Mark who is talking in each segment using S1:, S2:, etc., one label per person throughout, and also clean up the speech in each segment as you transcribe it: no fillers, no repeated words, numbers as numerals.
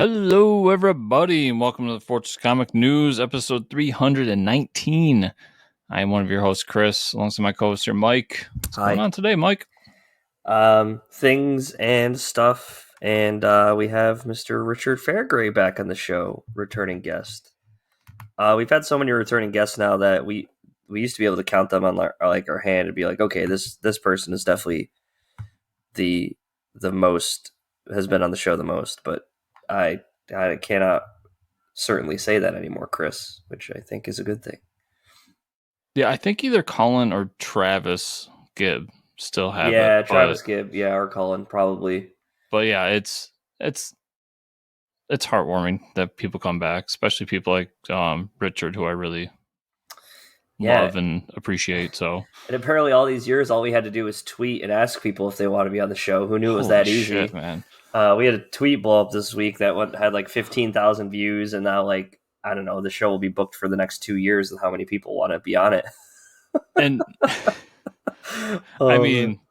S1: Hello, everybody, and welcome to the Fortress Comic News, episode 319. I am one of your hosts, Chris, alongside my co-host here, Mike. What's going on today, Mike?
S2: Things and stuff, and we have Mr. Richard Fairgray back on the show, returning guest. We've had so many returning guests now that we used to be able to count them on our hand and be like, okay, this person is definitely the most, has been on the show the most, but I cannot certainly say that anymore, Chris, which I think is a good thing.
S1: Yeah, I think either Colin or Travis Gibb still have it.
S2: Yeah, Travis Gibb, or Colin, probably.
S1: But yeah, it's heartwarming that people come back, especially people like Richard, who I really love and appreciate. So,
S2: and apparently all these years, all we had to do was tweet and ask people if they want to be on the show. Who knew it was that easy?
S1: Shit, man.
S2: We had a tweet blow up this week that had like 15,000 views, and now I don't know, the show will be booked for the next 2 years with how many people want to be on it.
S1: And I mean,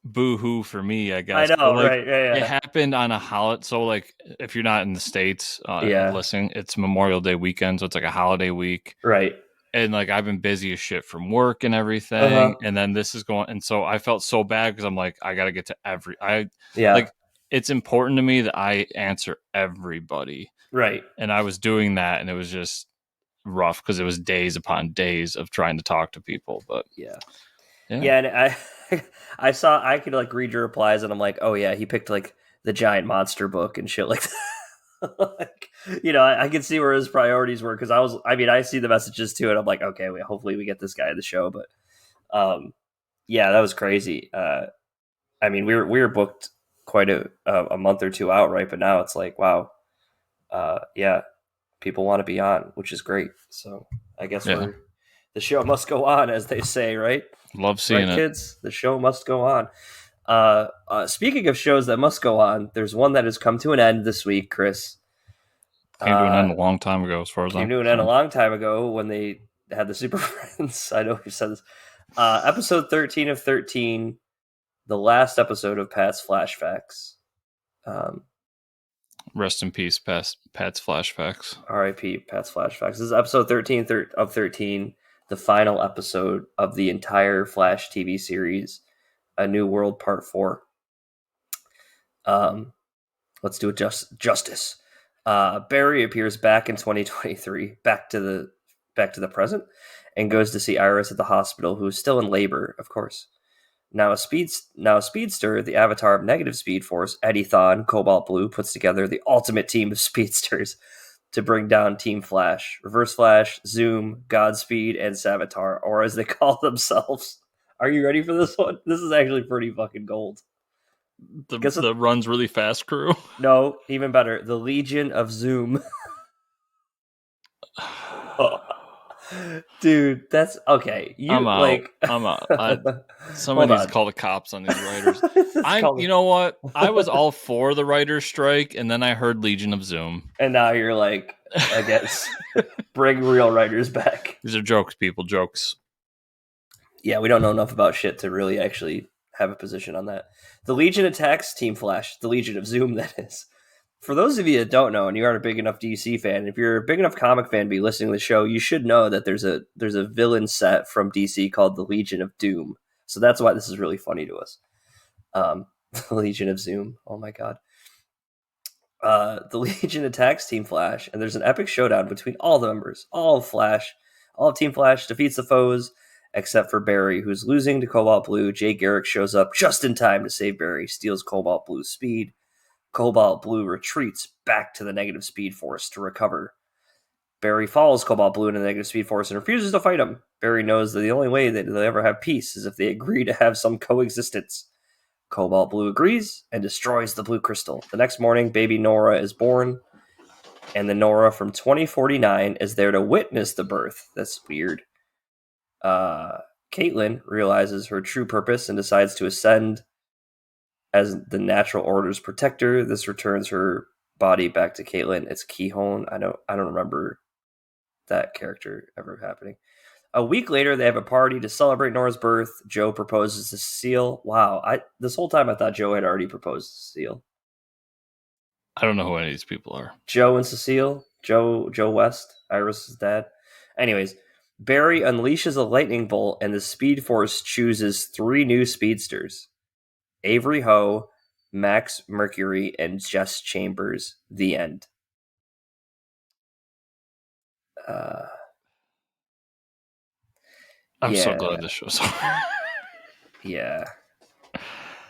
S1: boo-hoo for me, I guess.
S2: I know, right? Yeah.
S1: It happened on a holiday. So, if you're not in the States listening, it's Memorial Day weekend, so it's like a holiday week.
S2: Right.
S1: And, I've been busy as shit from work and everything. And then this is going... And so I felt so bad because I'm like, I got to get to it's important to me that I answer everybody.
S2: Right.
S1: And I was doing that, and it was just rough because it was days upon days of trying to talk to people. But
S2: yeah, and I could read your replies, and I'm like, oh yeah, he picked the giant monster book and shit like that. I could see where his priorities were, because I see the messages too, and I'm like, okay, hopefully we get this guy on the show. But that was crazy. We were booked quite a month or two out, right? But now it's like, wow, people want to be on, which is great. So I guess the show must go on, as they say, right?
S1: Love seeing it,
S2: kids. The show must go on. Speaking of shows that must go on, there's one that has come to an end this week, Chris.
S1: Came to an end a long time ago, as far as I'm concerned.
S2: Came to an end a long time ago when they had the Super Friends. I know you said this. Episode 13 of 13, the last episode of Pat's Flashbacks.
S1: Rest in peace, Pat's Flashbacks.
S2: R.I.P. Pat's Flashbacks. This is episode 13 of 13, the final episode of the entire Flash TV series, A New World Part 4. Let's do it justice. Barry appears back in 2023, back to the present, and goes to see Iris at the hospital, who is still in labor, of course. Now a speedster, the avatar of Negative Speed Force, Eddie Thawne, Cobalt Blue, puts together the ultimate team of speedsters to bring down Team Flash, Reverse Flash, Zoom, Godspeed, and Savitar, or as they call themselves. Are you ready for this one? This is actually pretty fucking gold.
S1: The runs really fast crew?
S2: No, even better. The Legion of Zoom. Dude, that's okay.
S1: I'm out. Somebody needs to call the cops on these writers. You know what? I was all for the writer's strike, and then I heard Legion of Zoom.
S2: And now you're like, I guess, bring real writers back.
S1: These are jokes, people. Jokes.
S2: Yeah, we don't know enough about shit to really actually have a position on that. The Legion attacks Team Flash. The Legion of Zoom, that is. For those of you that don't know, and you aren't a big enough DC fan, if you're a big enough comic fan to be listening to the show, you should know that there's a villain set from DC called the Legion of Doom. So that's why this is really funny to us. The Legion of Zoom. Oh my god. The Legion attacks Team Flash, and there's an epic showdown between all the members. All of Team Flash defeats the foes, except for Barry, who's losing to Cobalt Blue. Jay Garrick shows up just in time to save Barry, steals Cobalt Blue's speed. Cobalt Blue retreats back to the Negative Speed Force to recover. Barry follows Cobalt Blue into the Negative Speed Force and refuses to fight him. Barry knows that the only way that they'll ever have peace is if they agree to have some coexistence. Cobalt Blue agrees and destroys the blue crystal. The next morning, baby Nora is born, and the Nora from 2049 is there to witness the birth. That's weird. Caitlin realizes her true purpose and decides to ascend as the Natural Order's protector. This returns her body back to Caitlin. It's Keyhone. I don't remember that character ever happening. A week later, they have a party to celebrate Nora's birth. Joe proposes to Cecile. Wow, this whole time I thought Joe had already proposed to Cecile.
S1: I don't know who any of these people are.
S2: Joe and Cecile. Joe West, Iris's dad. Anyways, Barry unleashes a lightning bolt, and the Speed Force chooses 3 new speedsters: Avery Ho, Max Mercury, and Jess Chambers. The end.
S1: I'm so glad this show's over.
S2: Yeah.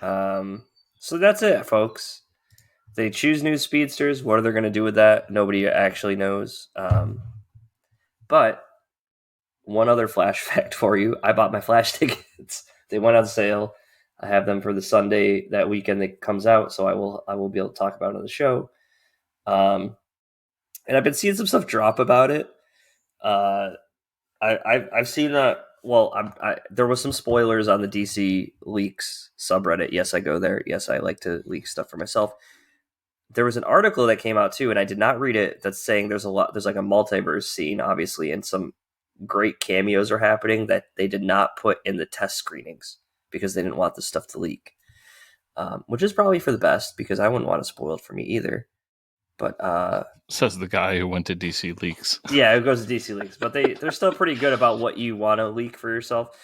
S2: So that's it, folks. They choose new speedsters. What are they going to do with that? Nobody actually knows. But one other Flash fact for you: I bought my Flash tickets. They went on sale. I have them for the Sunday that weekend that comes out, so I will be able to talk about it on the show. And I've been seeing some stuff drop about it. I've seen that. Well, there was some spoilers on the DC Leaks subreddit. Yes, I go there. Yes, I like to leak stuff for myself. There was an article that came out too, and I did not read it. That's saying there's like a multiverse scene, obviously, and some great cameos are happening that they did not put in the test screenings because they didn't want the stuff to leak, which is probably for the best because I wouldn't want it spoiled for me either. But
S1: says the guy who went to DC Leaks.
S2: Yeah, it goes to DC Leaks, but they're still pretty good about what you want to leak for yourself.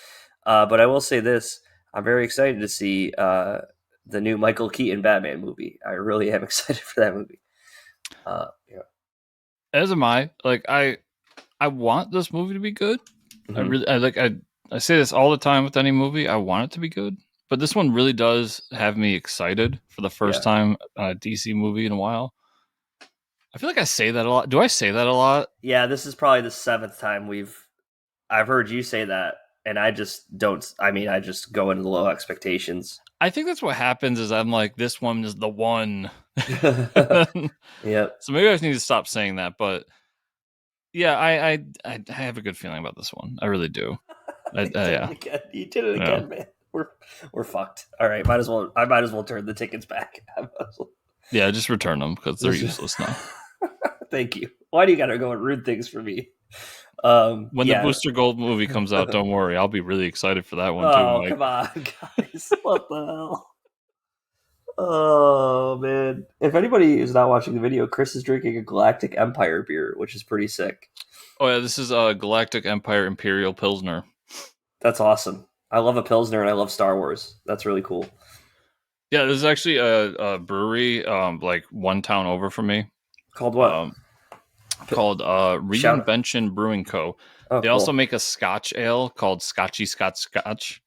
S2: But I will say this: I'm very excited to see the new Michael Keaton Batman movie. I really am excited for that movie. Yeah.
S1: As am I. Like I want this movie to be good. Mm-hmm. I say this all the time with any movie. I want it to be good, but this one really does have me excited for the first time on a DC movie in a while. I feel like I say that a lot. Do I say that a lot?
S2: Yeah, this is probably the 7th time I've heard you say that, and I just don't. I mean, I just go into low expectations.
S1: I think that's what happens. Is I'm like, this one is the one.
S2: Yep.
S1: So maybe I just need to stop saying that. But yeah, I have a good feeling about this one. I really do. Yeah.
S2: You did it again, man. We're fucked. All right, I might as well turn the tickets back.
S1: Yeah, just return them because they're useless now.
S2: Thank you. Why do you gotta go and ruin things for me?
S1: When the Booster Gold movie comes out, don't worry. I'll be really excited for that one too.
S2: Oh, Mike. Come on, guys. What the hell? Oh, man. If anybody is not watching the video, Chris is drinking a Galactic Empire beer, which is pretty sick.
S1: Oh, yeah. This is a Galactic Empire Imperial Pilsner.
S2: That's awesome. I love a Pilsner and I love Star Wars. That's really cool.
S1: Yeah, there's actually a brewery like one town over from me.
S2: Called what?
S1: Called Reinvention Brewing Co. They also make a Scotch ale called Scotchy Scotch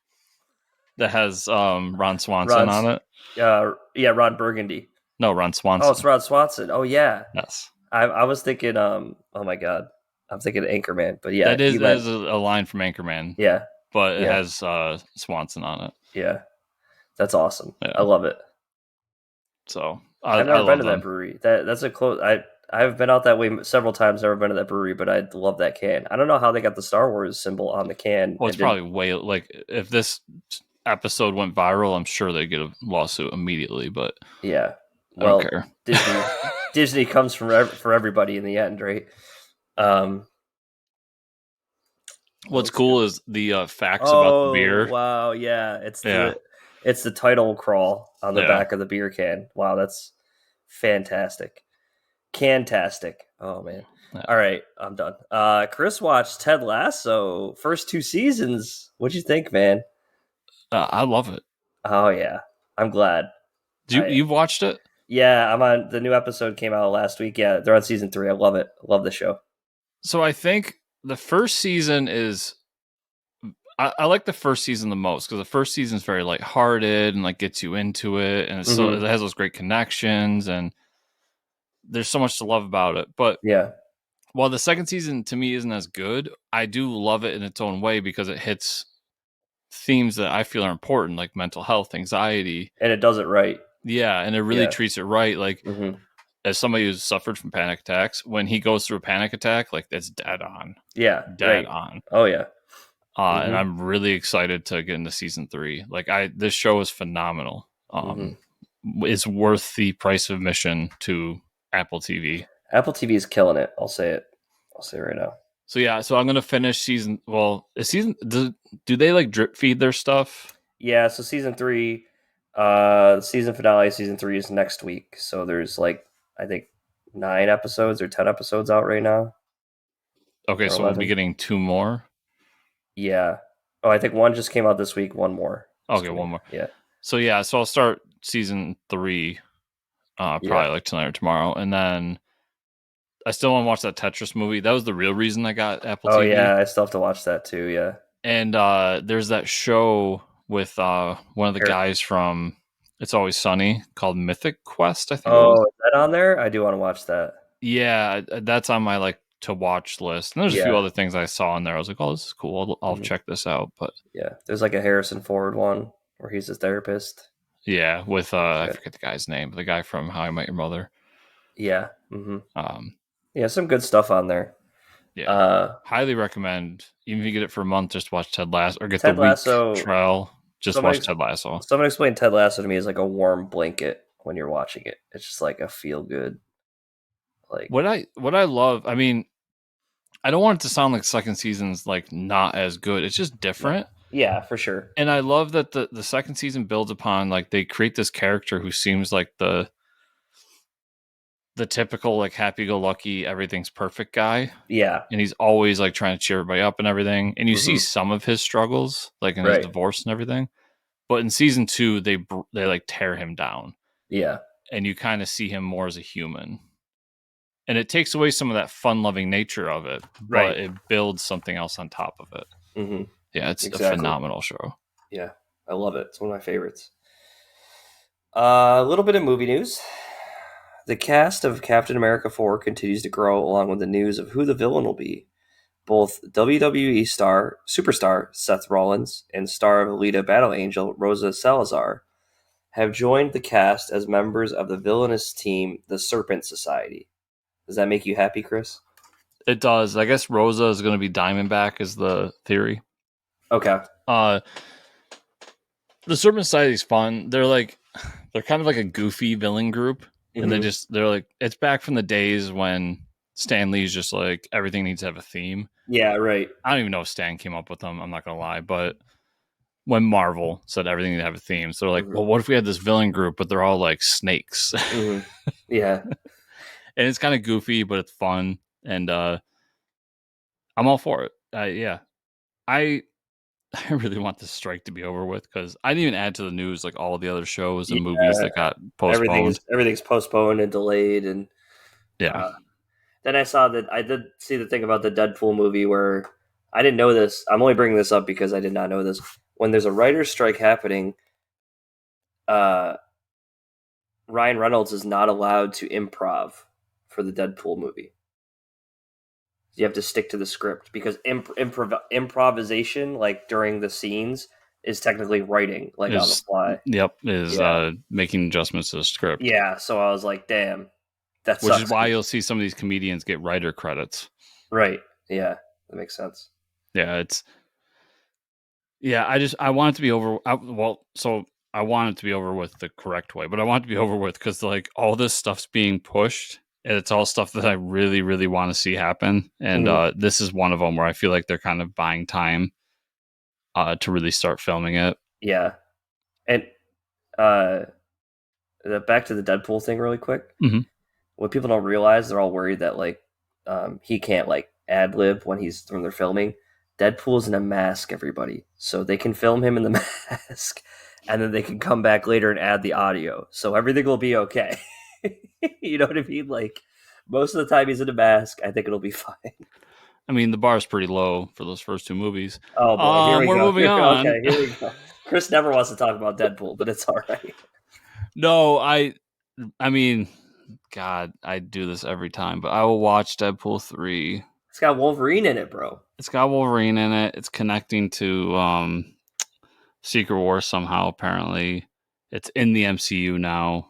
S1: that has Ron Swanson on it.
S2: Yeah, Ron Burgundy.
S1: No, Ron Swanson.
S2: Oh, it's Ron Swanson. Oh, yeah.
S1: Yes.
S2: I was thinking, oh my God. I'm thinking Anchorman, but yeah.
S1: That is a line from Anchorman.
S2: Yeah.
S1: But it has Swanson on it.
S2: Yeah. That's awesome. Yeah. I love it.
S1: So
S2: I've never been to that brewery. That's a close. I've been out that way several times. Never been to that brewery, but I love that can. I don't know how they got the Star Wars symbol on the can.
S1: Well, it's probably way like if this episode went viral, I'm sure they'd get a lawsuit immediately. But
S2: yeah,
S1: well, I don't
S2: care. Disney comes for everybody in the end, right?
S1: What's cool is the facts about the beer.
S2: Wow, yeah, it's the title crawl on the back of the beer can. Wow, that's fantastic. Cantastic. Oh man. Yeah. All right, I'm done. Chris watched Ted Lasso first 2 seasons. What'd you think, man?
S1: I love it.
S2: Oh yeah, I'm glad.
S1: You've watched it?
S2: Yeah, I'm on. The new episode came out last week. Yeah, they're on season 3. I love it. I love the show.
S1: So I think the first season is. I like the first season the most because the first season is very lighthearted and like gets you into it, and it's so it has those great connections and there's so much to love about it. But
S2: yeah,
S1: while the second season to me isn't as good, I do love it in its own way because it hits themes that I feel are important, like mental health, anxiety,
S2: and it does it right.
S1: Yeah, and it really treats it right. Like as somebody who's suffered from panic attacks, when he goes through a panic attack, like that's dead on.
S2: Yeah,
S1: dead on.
S2: Oh yeah.
S1: And I'm really excited to get into season 3. Like this show is phenomenal. It's worth the price of admission to Apple TV.
S2: Apple TV is killing it. I'll say it right now.
S1: So yeah, so I'm gonna finish season. Well, do they like drip feed their stuff?
S2: Yeah. So season 3, season finale, season 3 is next week. So there's like I think 9 episodes or 10 episodes out right now.
S1: Okay, so
S2: 11.
S1: we'll be getting 2 more.
S2: Yeah. Oh, I think one just came out this week. One more.
S1: Okay, one more.
S2: Yeah.
S1: So I'll start season 3 probably like tonight or tomorrow, and then I still want to watch that Tetris movie. That was the real reason I got Apple TV.
S2: Yeah, I still have to watch that too. Yeah.
S1: And there's that show with one of the guys from It's Always Sunny called Mythic Quest, I think it was.
S2: Is that on there? I do want to watch that.
S1: Yeah, that's on my like to watch list. And there's a few other things I saw in there. I was like, oh, this is cool. I'll check this out. But
S2: yeah, there's like a Harrison Ford one where he's a therapist.
S1: Yeah, with I forget the guy's name, the guy from How I Met Your Mother.
S2: Yeah. Yeah, some good stuff on there.
S1: Yeah, highly recommend. Even if you get it for a month, just watch Ted Lasso or get
S2: Ted
S1: the
S2: Lasso
S1: week trial. Just watch Ted Lasso.
S2: Someone explained Ted Lasso to me as like a warm blanket when you're watching it. It's just like a feel good. Like
S1: what I love. I mean, I don't want it to sound like second season's like not as good. It's just different.
S2: Yeah, for sure.
S1: And I love that the second season builds upon like they create this character who seems like the typical like happy-go-lucky everything's perfect guy.
S2: Yeah.
S1: And he's always like trying to cheer everybody up and everything. And you see some of his struggles like in his divorce and everything. But in season 2 they like tear him down.
S2: Yeah.
S1: And you kind of see him more as a human. And it takes away some of that fun-loving nature of it, but it builds something else on top of it.
S2: Mm-hmm.
S1: Yeah, it's a phenomenal show.
S2: Yeah, I love it. It's one of my favorites. A little bit of movie news. The cast of Captain America 4 continues to grow along with the news of who the villain will be. Both WWE superstar Seth Rollins and star of Alita Battle Angel Rosa Salazar have joined the cast as members of the villainous team, the Serpent Society. Does that make you happy, Chris?
S1: It does. I guess Rosa is going to be Diamondback is the theory.
S2: Okay.
S1: The Serpent Society is fun. They're kind of like a goofy villain group. And they're like, it's back from the days when Stan Lee's just like, everything needs to have a theme.
S2: Yeah, right.
S1: I don't even know if Stan came up with them. I'm not going to lie. But when Marvel said everything needs to have a theme, so they're like, well, what if we had this villain group, but they're all like snakes?
S2: Yeah.
S1: And it's kind of goofy, but it's fun. And I'm all for it. Yeah. I really want this strike to be over with because I didn't even add to the news like all the other shows and movies that got postponed.
S2: Everything's postponed and delayed, and then I did see the thing about the Deadpool movie where I didn't know this. I'm only bringing this up because I did not know this. When there's a writer's strike happening, Ryan Reynolds is not allowed to improv for the Deadpool movie. You have to stick to the script because improvisation, like during the scenes, is technically writing, like on the fly.
S1: Yep, making adjustments to the script.
S2: Yeah, so I was like, damn, that sucks.
S1: Which is why you'll see some of these comedians get writer credits.
S2: Right. Yeah, that makes sense.
S1: Yeah, I want it to be over. I want it to be over with the correct way, but I want it to be over with because like all this stuff's being pushed. And it's all stuff that I really, really want to see happen. And this is one of them where I feel like they're kind of buying time to really start filming it.
S2: Yeah. And back to the Deadpool thing really quick.
S1: Mm-hmm.
S2: What people don't realize, they're all worried that like he can't like ad-lib when they're filming. Deadpool's in a mask, everybody. So they can film him in the mask and then they can come back later and add the audio. So everything will be okay. You know what I mean? Like most of the time he's in a mask. I think it'll be fine.
S1: I mean, the bar's pretty low for those first 2 movies.
S2: Oh boy,
S1: we're moving on.
S2: Okay, here we go. Chris never wants to talk about Deadpool, but it's all right.
S1: No, I mean, God, I do this every time, but I will watch Deadpool 3.
S2: It's got Wolverine in it, bro.
S1: It's got Wolverine in it. It's connecting to Secret Wars somehow, apparently. It's in the MCU now.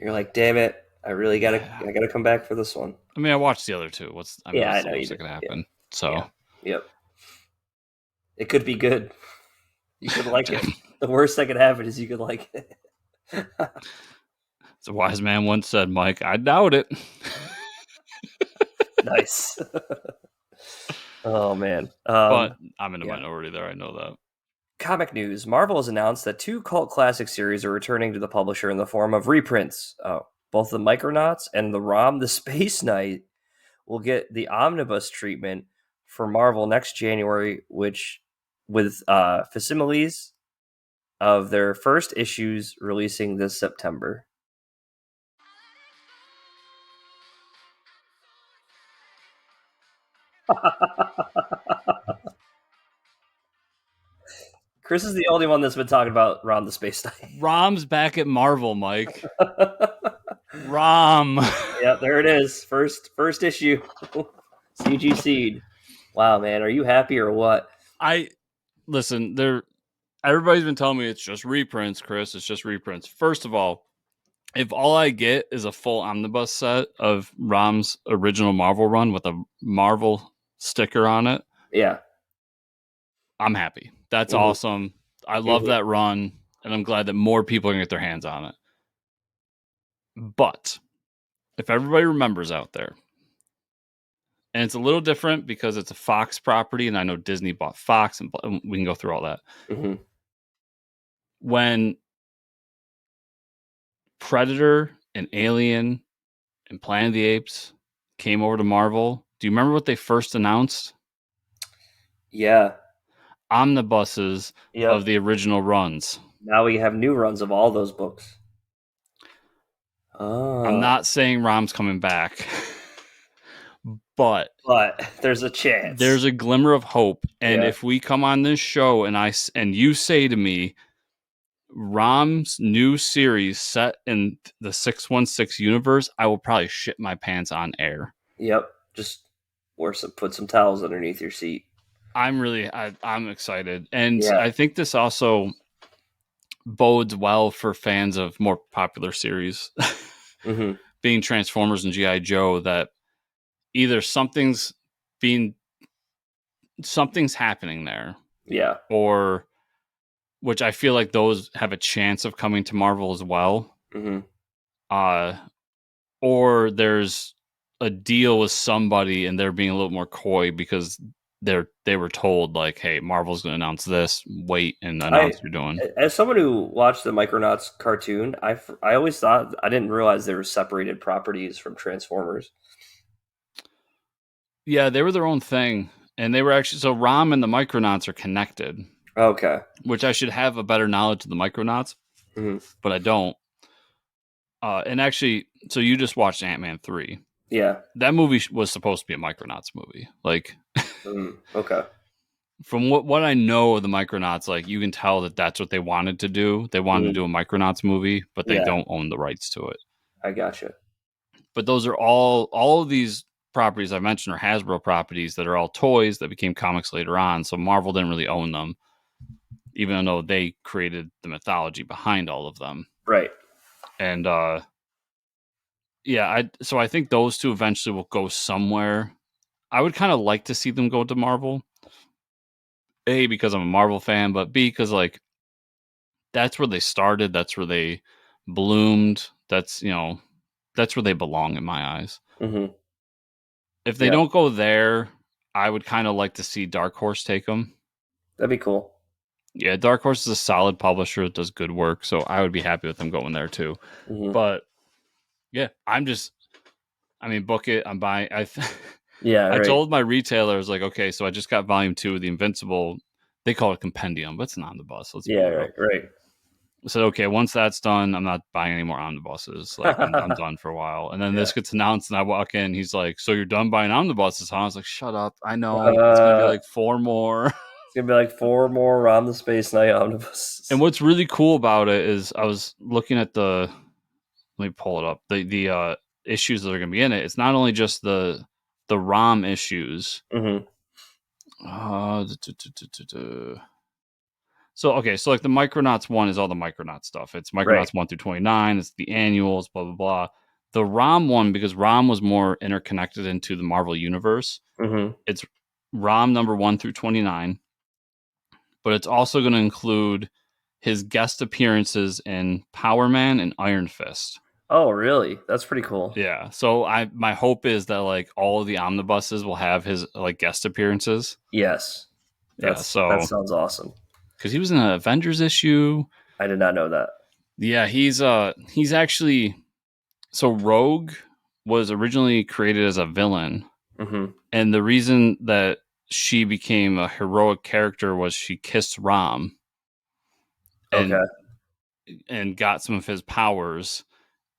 S2: You're like, damn it! I gotta come back for this one.
S1: I mean, I watched the other 2. I know the worst that could happen.
S2: Yeah.
S1: So,
S2: yep, it could be good. You could like it. The worst that could happen is you could like it.
S1: As a wise man once said, Mike, I doubt it.
S2: Nice. Oh man,
S1: but I'm in the minority there. I know that.
S2: Comic news. Marvel has announced that 2 cult classic series are returning to the publisher in the form of reprints. Oh, both the Micronauts and the Rom the Space Knight will get the omnibus treatment for Marvel next January, which with facsimiles of their first issues releasing this September. Chris is the only one that's been talking about Rom the Space Knight.
S1: Rom's back at Marvel, Mike. Rom.
S2: Yeah, there it is. First issue. CG Seed. Wow, man, are you happy or what?
S1: Listen, everybody's been telling me it's just reprints, Chris. It's just reprints. First of all, if all I get is a full omnibus set of Rom's original Marvel run with a Marvel sticker on it,
S2: yeah,
S1: I'm happy. That's awesome. I love that run, and I'm glad that more people can get their hands on it. But if everybody remembers out there, and it's a little different because it's a Fox property, and I know Disney bought Fox, and we can go through all that. When Predator and Alien and Planet of the Apes came over to Marvel, do you remember what they first announced?
S2: Yeah.
S1: Omnibuses of the original runs.
S2: Now we have new runs of all those books.
S1: I'm not saying Rom's coming back, but
S2: there's a chance.
S1: There's a glimmer of hope. And if we come on this show and you say to me, Rom's new series set in the 616 universe, I will probably shit my pants on air.
S2: Yep. Just put some towels underneath your seat.
S1: I'm excited. And I think this also bodes well for fans of more popular series, being Transformers and G.I. Joe, that either something's happening there.
S2: Yeah.
S1: Or, which I feel like those have a chance of coming to Marvel as well. Or there's a deal with somebody and they're being a little more coy because they were told, like, hey, Marvel's going to announce this, wait and announce what you're doing.
S2: As someone who watched the Micronauts cartoon, I always thought, I didn't realize they were separated properties from Transformers.
S1: Yeah, they were their own thing. And they were actually, so Rom and the Micronauts are connected.
S2: Okay.
S1: Which I should have a better knowledge of the Micronauts, but I don't. And actually, so you just watched Ant-Man 3.
S2: Yeah.
S1: That movie was supposed to be a Micronauts movie. Like,
S2: okay.
S1: From what I know of the Micronauts, like, you can tell that that's what they wanted to do. They wanted to do a Micronauts movie, but they don't own the rights to it.
S2: I gotcha.
S1: But those are all of these properties I mentioned are Hasbro properties that are all toys that became comics later on. So Marvel didn't really own them, even though they created the mythology behind all of them.
S2: Right.
S1: And so I think those two eventually will go somewhere. I would kind of like to see them go to Marvel. A, because I'm a Marvel fan, but B, because, like, that's where they started. That's where they bloomed. That's where they belong in my eyes. If they don't go there, I would kind of like to see Dark Horse take them.
S2: That'd be cool.
S1: Yeah, Dark Horse is a solid publisher. It does good work. So I would be happy with them going there too. But yeah, book it. I'm buying. I told my retailers, like, okay, so I just got volume 2 of the Invincible. They call it compendium, but it's an omnibus.
S2: Right.
S1: I said, okay, once that's done, I'm not buying any more omnibuses. Like, I'm done for a while. And then this gets announced, and I walk in. He's like, "So you're done buying omnibuses, huh?" I was like, "Shut up! I know it's gonna be like 4 more."
S2: It's gonna be like 4 more Rom the Space Knight omnibuses.
S1: And what's really cool about it is, I was looking at let me pull it up. The issues that are gonna be in it. It's not only just the ROM issues. So, okay, so like the Micronauts 1 is all the Micronauts stuff. It's Micronauts 1 through 29. It's the annuals, blah, blah, blah. The ROM one, because ROM was more interconnected into the Marvel universe, it's ROM number 1 through 29. But it's also going to include his guest appearances in Power Man and Iron Fist.
S2: Oh, really? That's pretty cool.
S1: Yeah. So my hope is that, like, all of the omnibuses will have his, like, guest appearances.
S2: Yes. That sounds awesome.
S1: Because he was in an Avengers issue.
S2: I did not know that.
S1: Yeah, he's actually, So Rogue was originally created as a villain,
S2: Mm-hmm.
S1: and the reason that she became a heroic character was she kissed Rom
S2: Okay.
S1: and got some of his powers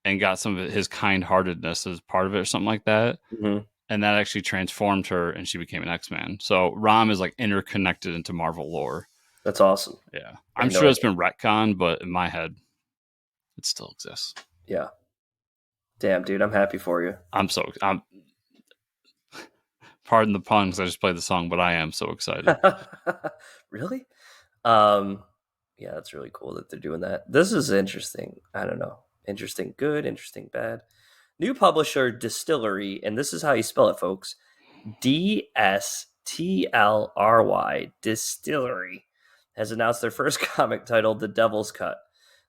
S1: and got some of his kind-heartedness as part of it or something like that.
S2: Mm-hmm.
S1: And that actually transformed her and she became an X-Man. So Rom is like interconnected into Marvel lore.
S2: That's awesome.
S1: Yeah.
S2: I
S1: I'm
S2: had no
S1: sure it's
S2: idea.
S1: been retconned, but in my head, it still exists.
S2: Yeah. Damn, dude, I'm happy for you.
S1: I'm pardon the pun because I just played the song, but I am so excited.
S2: Really? Yeah, that's really cool that they're doing that. This is interesting. I don't know. Interesting good, interesting bad. New publisher Distillery, and this is how you spell it, folks. DSTLRY, Distillery, has announced their first comic titled The Devil's Cut.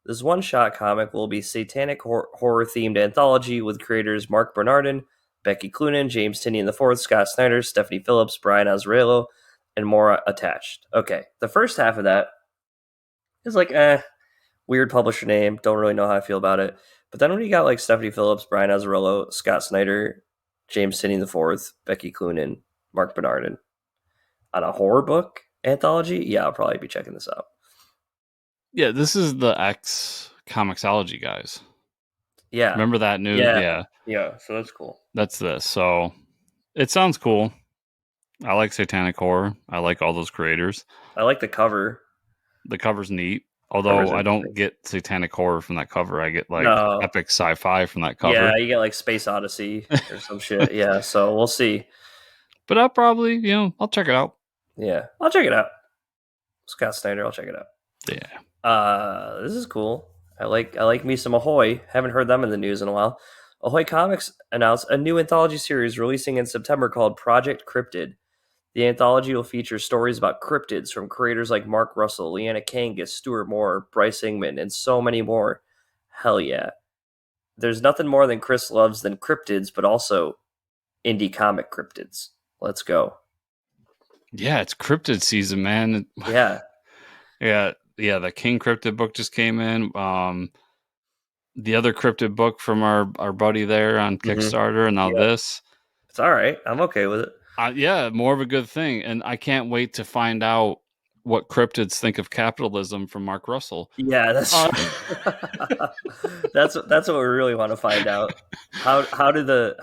S2: This one-shot comic will be satanic horror-themed anthology with creators Mark Bernardin, Becky Cloonan, James Tynion IV, Scott Snyder, Stephanie Phillips, Brian Azzarello, and more attached. Okay, the first half of that is like, weird publisher name. Don't really know how I feel about it. But then when you got like Stephanie Phillips, Brian Azzarello, Scott Snyder, James Tynion IV, Becky Cloonan, Mark Bernardin on a horror book anthology, yeah, I'll probably be checking this out.
S1: Yeah, this is the X Comicsology guys.
S2: Yeah.
S1: Remember that news?
S2: Yeah.
S1: Yeah.
S2: Yeah, so that's cool.
S1: That's this. So it sounds cool. I like satanic horror. I like all those creators.
S2: I like the cover.
S1: The cover's neat.
S2: Cover's
S1: Although I don't
S2: interesting.
S1: get satanic horror from that cover. I get like
S2: No.
S1: epic sci-fi from that
S2: Yeah,
S1: cover.
S2: you get like Space Odyssey or some shit. Yeah, so we'll see.
S1: But I'll probably, I'll check it out.
S2: Yeah, I'll check it out. Scott Snyder, I'll check it out.
S1: Yeah.
S2: This is cool. I like me some Ahoy. Haven't heard them in the news in a while. Ahoy Comics announced a new anthology series releasing in September called Project Cryptid. The anthology will feature stories about cryptids from creators like Mark Russell, Leanna Kangas, Stuart Moore, Bryce Ingman, and so many more. Hell yeah. There's nothing more than Chris loves than cryptids, but also indie comic cryptids. Let's go.
S1: Yeah, it's cryptid season, man.
S2: Yeah.
S1: Yeah, the King Cryptid book just came in. The other cryptid book from our buddy there on Kickstarter, and now
S2: Yeah.
S1: this.
S2: It's all right. I'm okay with it.
S1: Yeah, more of a good thing. And I can't wait to find out what cryptids think of capitalism from Mark Russell.
S2: Yeah, that's that's what we really want to find out. How do the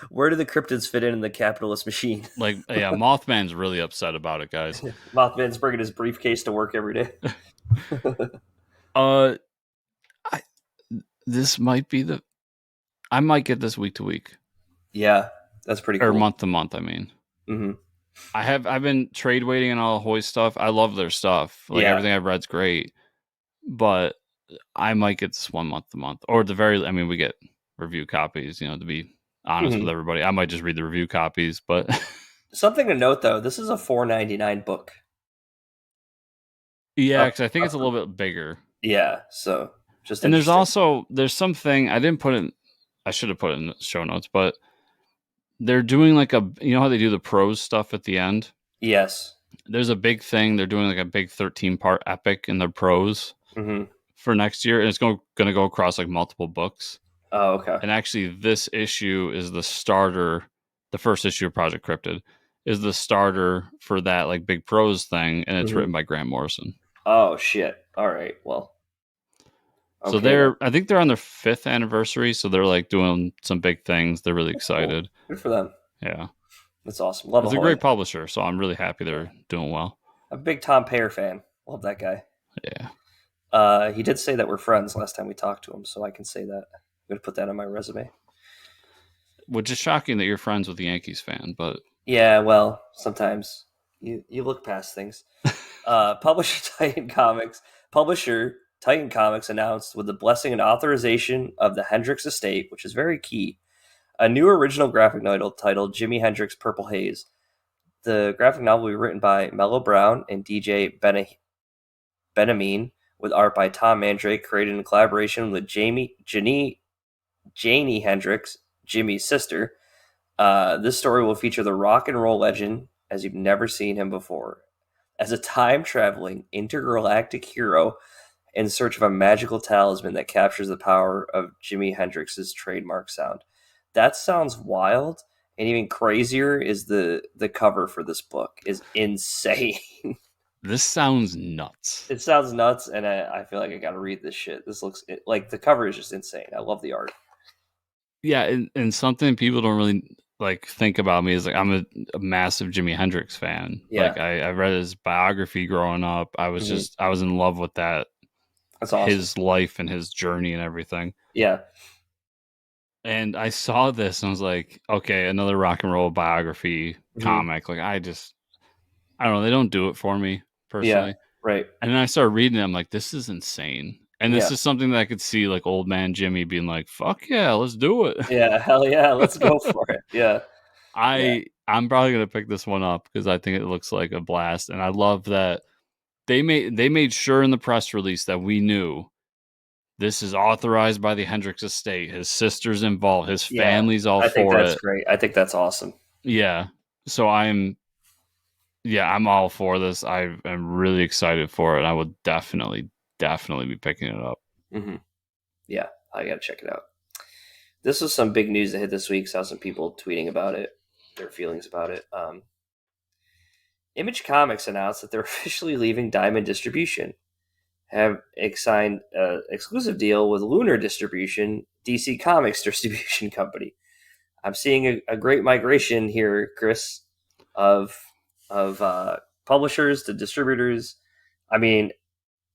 S2: where do the cryptids fit in the capitalist machine?
S1: Like, yeah, Mothman's really upset about it, guys.
S2: Mothman's bringing his briefcase to work every day.
S1: This might be I might get this week to week.
S2: Yeah, that's pretty cool.
S1: Or month to month, I mean.
S2: Mm-hmm.
S1: I've been trade waiting on all Ahoy stuff. I love their stuff. Like everything I've read's great. But I might get this one month to month. Or at the we get review copies, to be honest with everybody. I might just read the review copies, but
S2: something to note though, this is a $4.99 book.
S1: Yeah, because I think it's a little bit bigger.
S2: Yeah, so just
S1: and there's something I didn't put in. I should have put it in the show notes, but they're doing like how they do the prose stuff at the end.
S2: Yes,
S1: there's a big thing. They're doing like a big 13-part epic in their prose for next year, and it's going to go across like multiple books.
S2: Oh, okay.
S1: And actually, this issue is the starter. The first issue of Project Cryptid is the starter for that like big prose thing, and it's written by Grant Morrison.
S2: Oh shit! All right, well.
S1: Okay, so I think they're on their 5th anniversary, so they're like doing some big things. They're really excited.
S2: Cool. Good for them.
S1: Yeah,
S2: that's awesome. Love
S1: it's a great publisher, so I'm really happy they're doing well.
S2: I'm a big Tom Payer fan. Love that guy.
S1: Yeah.
S2: He did say that we're friends last time we talked to him, so I can say that. I'm gonna put that on my resume.
S1: Which is shocking that you're friends with the Yankees fan, but
S2: yeah, well, sometimes you look past things. Publisher Titan Comics announced, with the blessing and authorization of the Hendrix estate, which is very key, a new original graphic novel titled Jimi Hendrix Purple Haze. The graphic novel will be written by Mello Brown and DJ Benamine, with art by Tom Mandrake, created in collaboration with Janie Hendrix, Jimmy's sister. This story will feature the rock and roll legend, as you've never seen him before, as a time-traveling intergalactic hero in search of a magical talisman that captures the power of Jimi Hendrix's trademark sound. That sounds wild, and even crazier is the cover for this book is insane.
S1: This sounds nuts.
S2: It sounds nuts, and I feel like I got to read this shit. This looks like the cover is just insane. I love the art.
S1: Yeah, and something people don't really like think about me is like I'm a massive Jimi Hendrix fan.
S2: Yeah.
S1: Like I read his biography growing up. I was I was in love with that.
S2: That's awesome.
S1: His life and his journey and everything.
S2: Yeah.
S1: And I saw this and I was like, okay, another rock and roll biography comic. Like I don't know, they don't do it for me personally.
S2: Yeah, right.
S1: And then I started reading it, I'm like, this is insane. And this is something that I could see like old man Jimmy being like, fuck yeah, let's do it.
S2: Yeah, hell yeah, let's go for it. Yeah.
S1: I'm probably gonna pick this one up because I think it looks like a blast. And I love that they made sure in the press release that we knew this is authorized by the Hendrix estate. His sister's involved, his family's all
S2: I think
S1: for
S2: that's
S1: it.
S2: great. I think that's awesome.
S1: Yeah. So I'm all for this. I am really excited for it. I will definitely be picking it up.
S2: Yeah, I gotta check it out. This was some big news that hit this week. Saw some people tweeting about it, their feelings about it. Image Comics announced that they're officially leaving Diamond Distribution. Have signed an exclusive deal with Lunar Distribution, DC Comics distribution company. I'm seeing a great migration here, Chris, of publishers to distributors. I mean,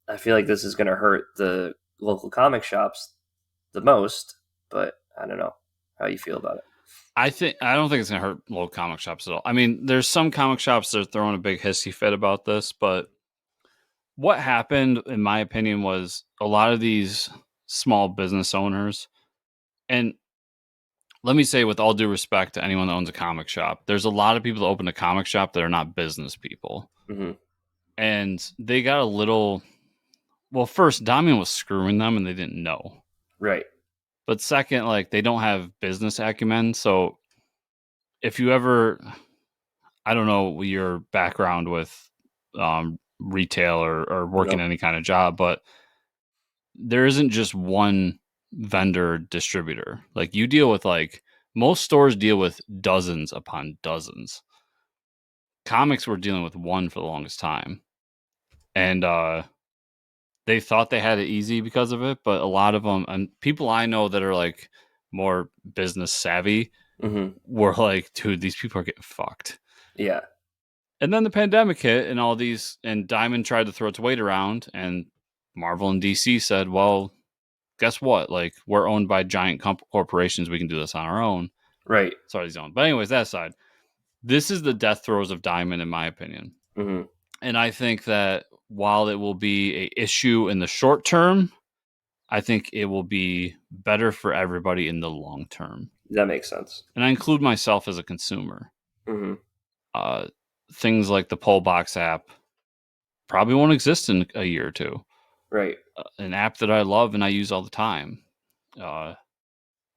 S2: I feel like this is going to hurt the local comic shops the most, but I don't know how you feel about it.
S1: I don't think it's going to hurt local comic shops at all. I mean, there's some comic shops that are throwing a big hissy fit about this, but what happened, in my opinion, was a lot of these small business owners, and let me say with all due respect to anyone that owns a comic shop, there's a lot of people that open a comic shop that are not business people. And they got a little, well, first, Diamond was screwing them and they didn't know.
S2: Right.
S1: But second, like, they don't have business acumen. So if you ever, I don't know your background with retail or working any kind of job, but there isn't just one vendor distributor. Like, you deal with, like, most stores deal with dozens upon dozens. Comics were dealing with one for the longest time. And they thought they had it easy because of it, but a lot of them, and people I know that are like more business savvy, were like, dude, these people are getting fucked.
S2: Yeah.
S1: And then the pandemic hit and all these, and Diamond tried to throw its weight around, and Marvel and DC said, well, guess what? Like, we're owned by giant corporations. We can do this on our own.
S2: Right.
S1: Sorry, zone. But anyways, that aside, this is the death throes of Diamond, in my opinion. And I think that while it will be an issue in the short term, I think it will be better for everybody in the long term.
S2: That makes sense.
S1: And I include myself as a consumer. Things like the Pull Box app probably won't exist in a year or two.
S2: Right.
S1: An app that I love and I use all the time.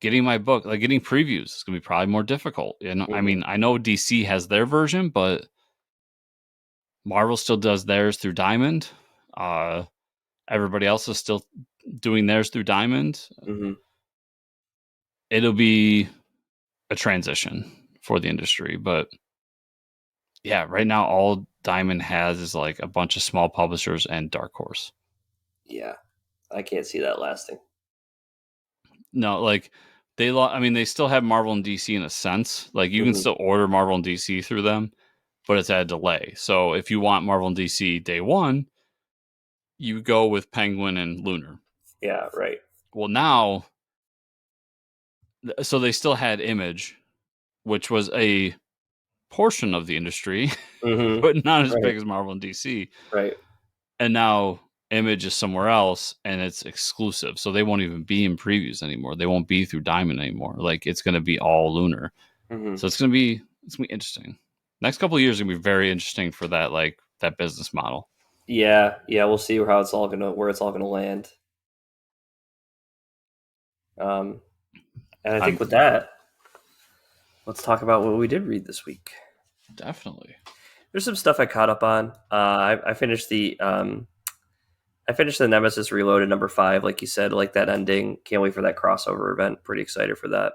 S1: Getting my book, like getting previews, is going to be probably more difficult. And I mean, I know DC has their version, but Marvel still does theirs through Diamond. Everybody else is still doing theirs through Diamond. It'll be a transition for the industry, but yeah, right now all Diamond has is like a bunch of small publishers and Dark Horse.
S2: Yeah, I can't see that lasting.
S1: No, like they still have Marvel and DC in a sense. Like you can still order Marvel and DC through them, but it's at a delay. So if you want Marvel and DC day one, you go with Penguin and Lunar.
S2: Yeah, right.
S1: Well, now, so they still had Image, which was a portion of the industry, but not as big as Marvel and DC.
S2: Right.
S1: And now Image is somewhere else and it's exclusive. So they won't even be in previews anymore. They won't be through Diamond anymore. Like it's going to be all Lunar. So it's going to be interesting. Next couple of years are going to be very interesting for that, like that business model.
S2: Yeah. We'll see where it's all gonna land. And I think with that, let's talk about what we did read this week.
S1: Definitely.
S2: There's some stuff I caught up on. I finished the I finished the Nemesis Reloaded number 5, like you said, like that ending. Can't wait for that crossover event. Pretty excited for that.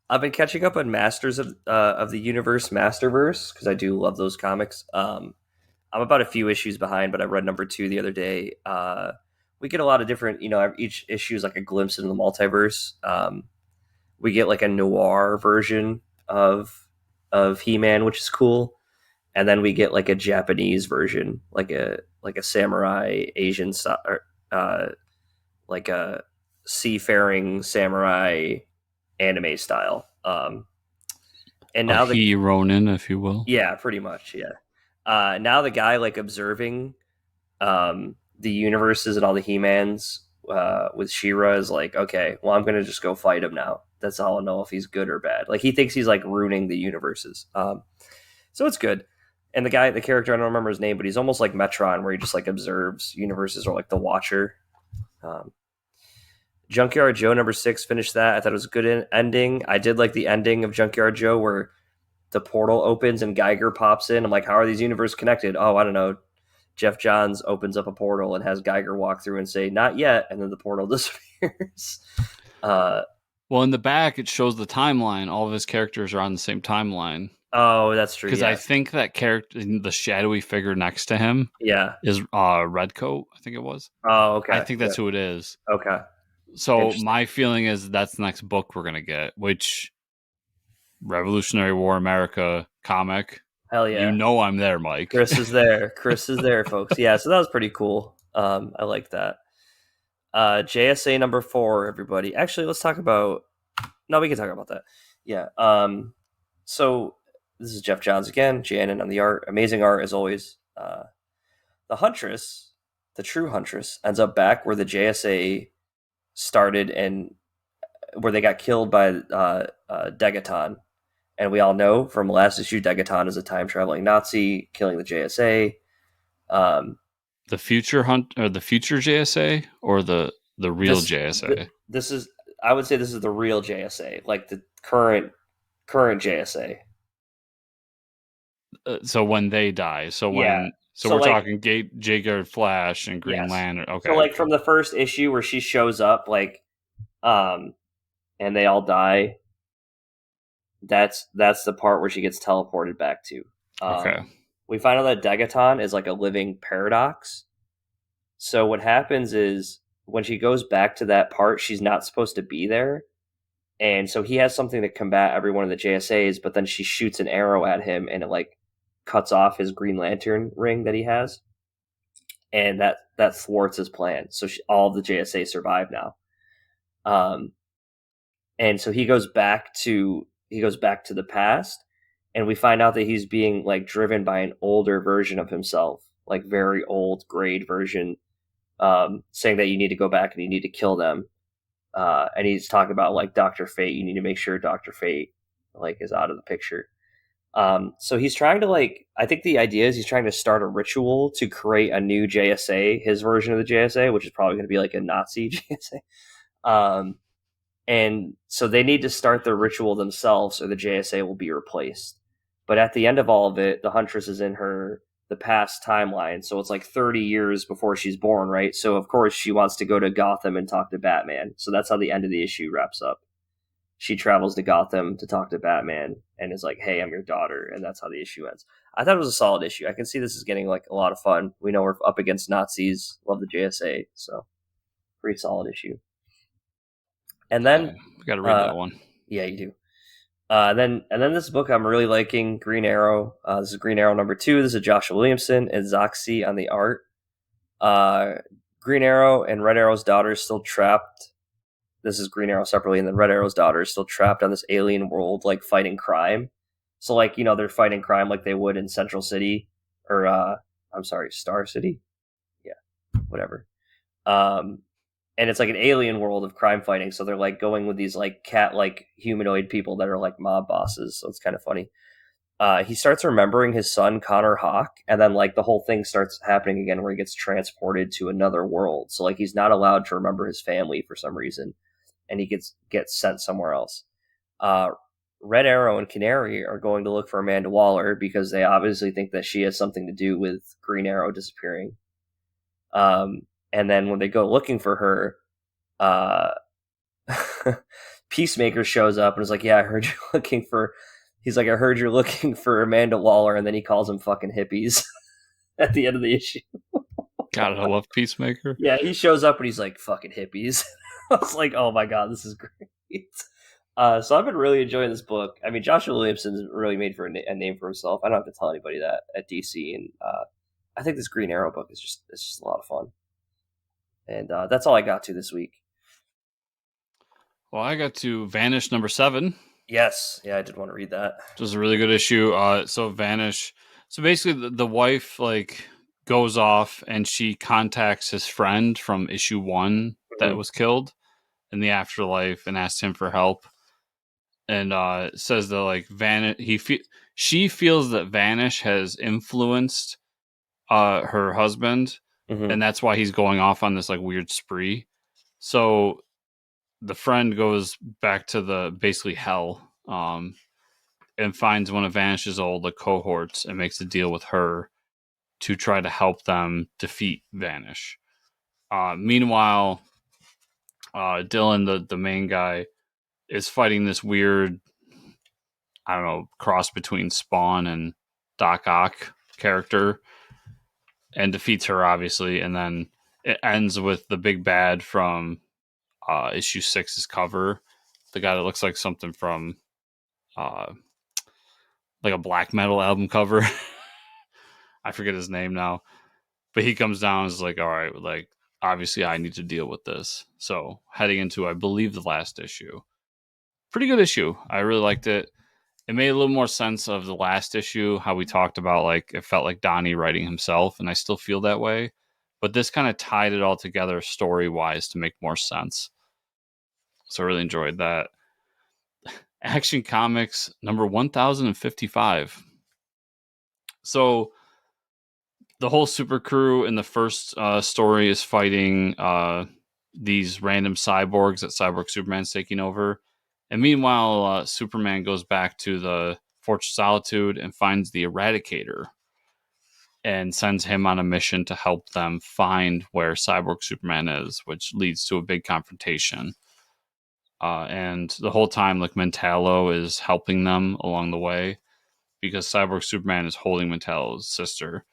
S2: I've been catching up on Masters of the Universe, Masterverse, because I do love those comics. I'm about a few issues behind, but I read number 2 the other day. We get a lot of different, each issue is like a glimpse into the multiverse. We get like a noir version of He-Man, which is cool, and then we get like a Japanese version, like a samurai Asian like a seafaring samurai anime style. And now
S1: he Ronin, if you will.
S2: Yeah, pretty much. Yeah. Now the guy like observing the universes and all the He-Mans with She-Ra is like, okay, well, I'm gonna just go fight him now. That's all I'll know if he's good or bad. Like he thinks he's like ruining the universes. So it's good. And the character, I don't remember his name, but he's almost like Metron, where he just like observes universes, or like the Watcher. Junkyard Joe number 6, finished that. I thought it was a good ending. I did like the ending of Junkyard Joe where the portal opens and Geiger pops in. I'm like, how are these universes connected? Oh, I don't know. Jeff Johns opens up a portal and has Geiger walk through and say, not yet, and then the portal disappears.
S1: Well, in the back, it shows the timeline. All of his characters are on the same timeline.
S2: Oh, that's true.
S1: Because I think that character, the shadowy figure next to him, is Redcoat, I think it was.
S2: Oh, okay.
S1: I think that's who it is.
S2: Okay.
S1: So my feeling is that's the next book we're going to get, which Revolutionary War America comic.
S2: Hell yeah.
S1: You know I'm there, Mike.
S2: Chris is there. Chris is there, folks. Yeah, so that was pretty cool. I like that. JSA number 4, everybody. Actually, let's talk about... No, we can talk about that. Yeah. So this is Jeff Johns again. Janin on the art. Amazing art, as always. The Huntress, the true Huntress, ends up back where the JSA started and where they got killed by Degaton. And we all know from last issue, Degaton is a time-traveling Nazi killing the JSA.
S1: The future the future JSA or the real JSA?
S2: This is, I would say, this is the real JSA, like the current JSA.
S1: So when they die, so we're like, talking Jaeger, Flash, and Green Lantern. Okay.
S2: So like from the first issue where she shows up, like, and they all die. That's the part where she gets teleported back to.
S1: Okay.
S2: We find out that Degaton is like a living paradox. So what happens is when she goes back to that part, she's not supposed to be there. And so he has something to combat every one of the JSAs, but then she shoots an arrow at him and it like cuts off his Green Lantern ring that he has. And that thwarts his plan. So all of the JSA survive now. And so he goes back to the past, and we find out that he's being like driven by an older version of himself, like very old grade version, saying that you need to go back and you need to kill them. And he's talking about like Dr. Fate. You need to make sure Dr. Fate like is out of the picture. So he's trying to I think the idea is he's trying to start a ritual to create a new JSA, his version of the JSA, which is probably going to be like a Nazi JSA. And so they need to start the ritual themselves or the JSA will be replaced. But at the end of all of it, the Huntress is in the past timeline. So it's like 30 years before she's born, right? So of course she wants to go to Gotham and talk to Batman. So that's how the end of the issue wraps up. She travels to Gotham to talk to Batman and is like, hey, I'm your daughter. And that's how the issue ends. I thought it was a solid issue. I can see this is getting like a lot of fun. We know we're up against Nazis. Love the JSA. So pretty solid issue. And then
S1: we got to read that one.
S2: Yeah, you do. And then this book I'm really liking, Green Arrow. This is Green Arrow number 2. This is Joshua Williamson and Zoxy on the art. Green Arrow and Red Arrow's daughter is still trapped. This is Green Arrow separately, and then Red Arrow's daughter is still trapped on this alien world, like fighting crime. So like, they're fighting crime like they would in Central City, or I'm sorry, Star City. Yeah, whatever. And it's like an alien world of crime fighting. So they're like going with these like cat-like humanoid people that are like mob bosses. So it's kind of funny. He starts remembering his son, Connor Hawk. And then like the whole thing starts happening again where he gets transported to another world. So like he's not allowed to remember his family for some reason. And he gets sent somewhere else. Red Arrow and Canary are going to look for Amanda Waller because they obviously think that she has something to do with Green Arrow disappearing. And then when they go looking for her, uh, Peacemaker shows up and is like, "Yeah, I heard you're looking for." He's like, "I heard you're looking for Amanda Waller," and then he calls them fucking hippies at the end of the issue.
S1: God, I love Peacemaker.
S2: Yeah, he shows up and he's like, "Fucking hippies." I was like, "Oh my god, this is great." So I've been really enjoying this book. I mean, Joshua Williamson's really made for a name for himself. I don't have to tell anybody that at DC, and I think this Green Arrow book is just a lot of fun. And that's all I got to this week.
S1: Well, I got to Vanish number 7.
S2: Yes, yeah, I did want to read that.
S1: It was a really good issue. So Vanish. So basically, the wife goes off and she contacts his friend from issue 1 that was killed in the afterlife and asks him for help. And says that Vanish. She feels that Vanish has influenced her husband, and that's why he's going off on this weird spree. So the friend goes back to the basically hell, and finds one of Vanish's old cohorts and makes a deal with her to try to help them defeat Vanish. Meanwhile, Dylan, the main guy, is fighting this weird, I don't know, cross between Spawn and Doc Ock character, and defeats her, obviously. And then it ends with the big bad from issue 6's cover, the guy that looks like something from like a black metal album cover. I forget his name now, but he comes down and is like, all right, obviously I need to deal with this. So heading into, I believe, the last issue. Pretty good issue. I really liked it. It made a little more sense of the last issue, how we talked about it felt like Donnie writing himself, and I still feel that way. But this kind of tied it all together story-wise to make more sense. So I really enjoyed that. Action Comics number 1055. So the whole super crew in the first story is fighting these random cyborgs that Cyborg Superman's taking over. And meanwhile, Superman goes back to the Fortress of Solitude and finds the Eradicator and sends him on a mission to help them find where Cyborg Superman is, which leads to a big confrontation. And the whole time, Metallo is helping them along the way because Cyborg Superman is holding Metallo's sister.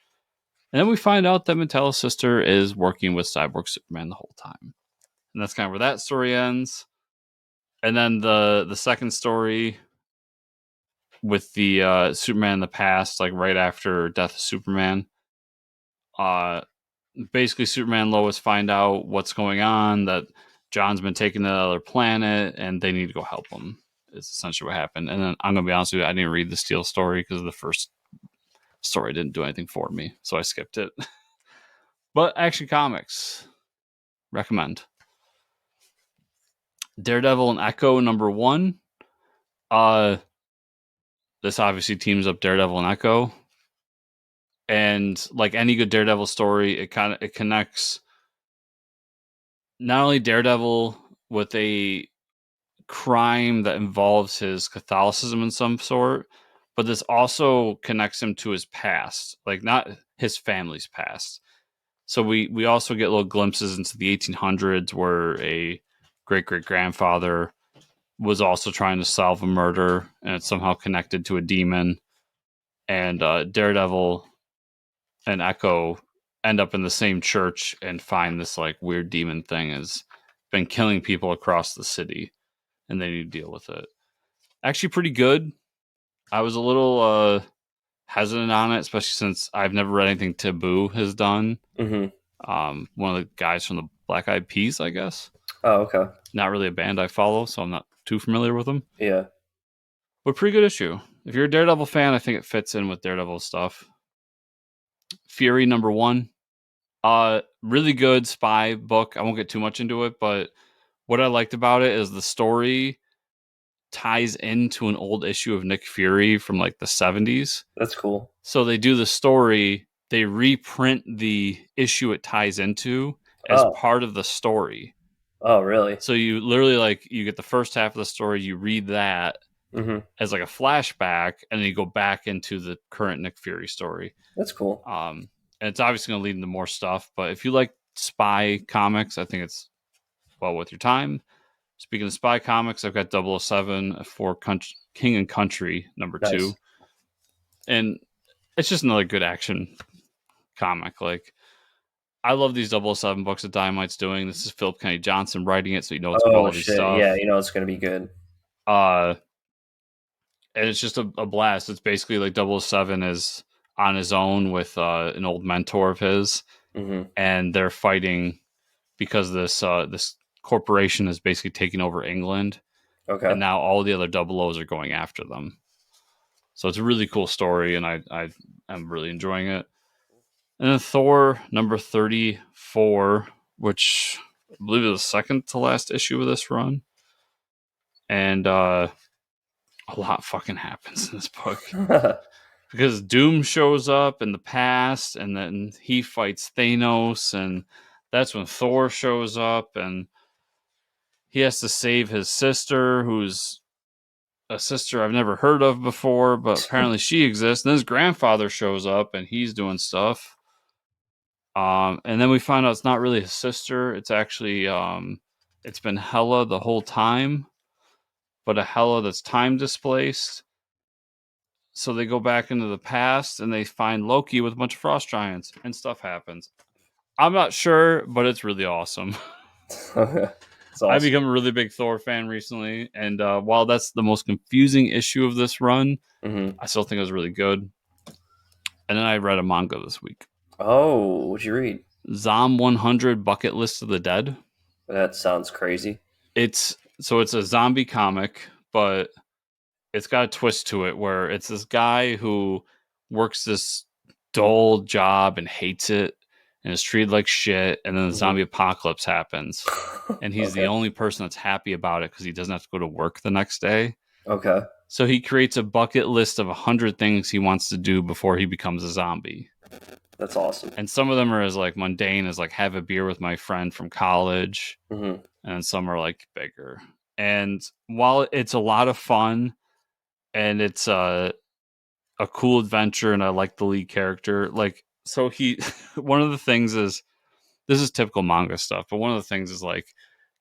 S1: And then we find out that Metallo's sister is working with Cyborg Superman the whole time. And that's kind of where that story ends. And then the second story with the Superman in the past, right after Death of Superman, basically Superman and Lois find out what's going on, that John's been taken to another planet, and they need to go help him. It's essentially what happened. And then I'm going to be honest with you, I didn't read the Steel story because the first story didn't do anything for me, so I skipped it. But Action Comics, recommend. Daredevil and Echo number 1. This obviously teams up Daredevil and Echo. And like any good Daredevil story, it connects not only Daredevil with a crime that involves his Catholicism in some sort, but this also connects him to his past, not his family's past. So we also get little glimpses into the 1800s where a great-great-grandfather was also trying to solve a murder, and it's somehow connected to a demon. And Daredevil and Echo end up in the same church and find this weird demon thing has been killing people across the city, and they need to deal with it. Actually pretty good. I was a little hesitant on it, especially since I've never read anything Taboo has done. One of the guys from the Black Eyed Peas, I guess.
S2: Oh, okay.
S1: Not really a band I follow, so I'm not too familiar with them.
S2: Yeah.
S1: But pretty good issue. If you're a Daredevil fan, I think it fits in with Daredevil stuff. Fury number 1. Really good spy book. I won't get too much into it, but what I liked about it is the story ties into an old issue of Nick Fury from the 70s.
S2: That's cool.
S1: So they do the story, they reprint the issue it ties into as part of the story.
S2: Oh, really?
S1: So you literally you get the first half of the story, you read that as a flashback, and then you go back into the current Nick Fury story.
S2: That's cool.
S1: And it's obviously going to lead into more stuff. But if you like spy comics, I think it's well worth your time. Speaking of spy comics, I've got 007 for King and Country #2. And it's just another good action comic. Like, I love these 007 books that Dynamite's doing. This is Philip Kennedy Johnson writing it, so you know it's quality stuff.
S2: Yeah, you know it's going to be good.
S1: And it's just a blast. It's basically like 007 is on his own with an old mentor of his, and they're fighting because this corporation is basically taking over England.
S2: Okay.
S1: And now all the other 00s are going after them. So it's a really cool story, and I'm really enjoying it. And then Thor #34, which I believe is the second to last issue of this run. And a lot fucking happens in this book. Because Doom shows up in the past, and then he fights Thanos, and that's when Thor shows up, and he has to save his sister, who's a sister I've never heard of before, but apparently she exists. And his grandfather shows up, and he's doing stuff. And then we find out it's not really his sister. It's actually it's been Hela the whole time, but a Hela that's time displaced. So they go back into the past and they find Loki with a bunch of frost giants, and stuff happens. I'm not sure, but it's really awesome. Awesome. I've become a really big Thor fan recently, and while that's the most confusing issue of this run, I still think it was really good. And then I read a manga this week.
S2: Oh, what'd you read?
S1: Zom 100 Bucket List of the Dead.
S2: That sounds crazy.
S1: It's a zombie comic, but it's got a twist to it where it's this guy who works this dull job and hates it and is treated like shit, and then the zombie apocalypse happens, and he's the only person that's happy about it because he doesn't have to go to work the next day.
S2: Okay.
S1: So he creates a bucket list of 100 things he wants to do before he becomes a zombie.
S2: That's awesome.
S1: And some of them are as like mundane as like have a beer with my friend from college, and some are like bigger. And while it's a lot of fun and it's a cool adventure, and I like the lead character, like, so he one of the things is, this is typical manga stuff, but one of the things is like,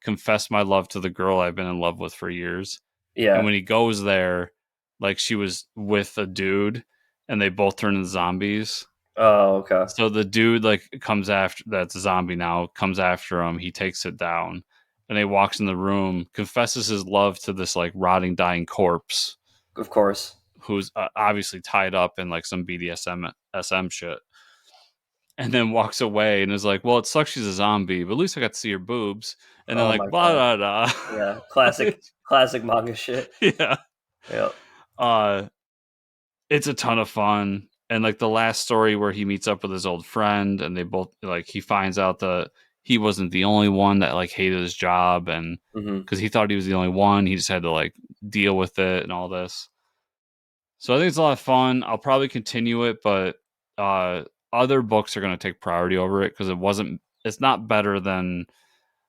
S1: confess my love to the girl I've been in love with for years.
S2: Yeah.
S1: And when he goes there, like, she was with a dude and they both turn into zombies.
S2: Oh, okay.
S1: So the dude like comes after, that's a zombie now, comes after him. He takes it down, and he walks in the room, confesses his love to this like rotting, dying corpse.
S2: Of course.
S1: Who's obviously tied up in like some BDSM SM shit. And then walks away and is like, well, it sucks she's a zombie, but at least I got to see her boobs. And then like, blah, blah, blah.
S2: Yeah. Classic manga shit.
S1: Yeah.
S2: Yeah.
S1: It's a ton of fun. And like the last story where he meets up with his old friend, and they both like, he finds out that he wasn't the only one that like hated his job, and because he thought he was the only one, he just had to like deal with it and all this. So I think it's a lot of fun. I'll probably continue it, but other books are going to take priority over it because it's not better than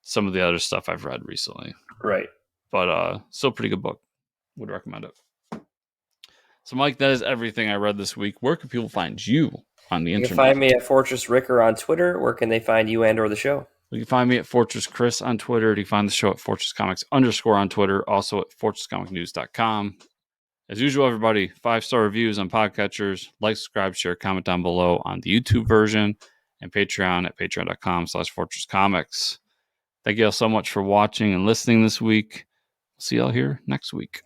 S1: some of the other stuff I've read recently.
S2: Right.
S1: But still pretty good book. Would recommend it. So, Mike, that is everything I read this week. Where can people find you on the internet?
S2: You can find me at Fortress Ricker on Twitter. Where can they find you and or the show?
S1: You can find me at Fortress Chris on Twitter. You can find the show at Fortress Comics _ on Twitter. Also at FortressComicNews.com. As usual, everybody, 5-star reviews on podcatchers. Like, subscribe, share, comment down below on the YouTube version, and Patreon at patreon.com/FortressComics. Thank you all so much for watching and listening this week. See y'all here next week.